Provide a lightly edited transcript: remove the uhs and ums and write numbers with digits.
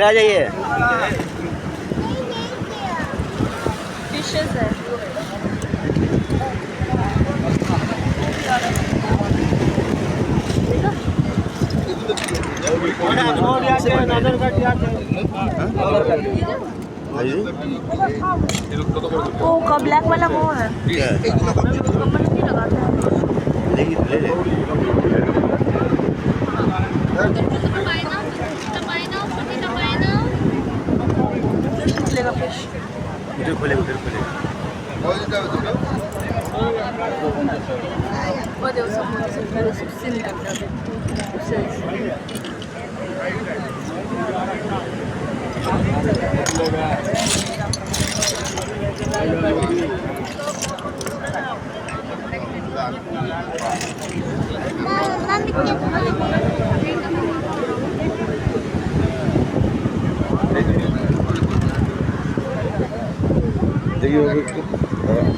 इधर आ जाइए। फिशेस है। वो का ब्लैक वाला वो है। कमल नहीं लगाते हैं। ले ले। लेगा फिश। उधर खोले उधर खोले। वो देखो सब सिल करता है। देखिए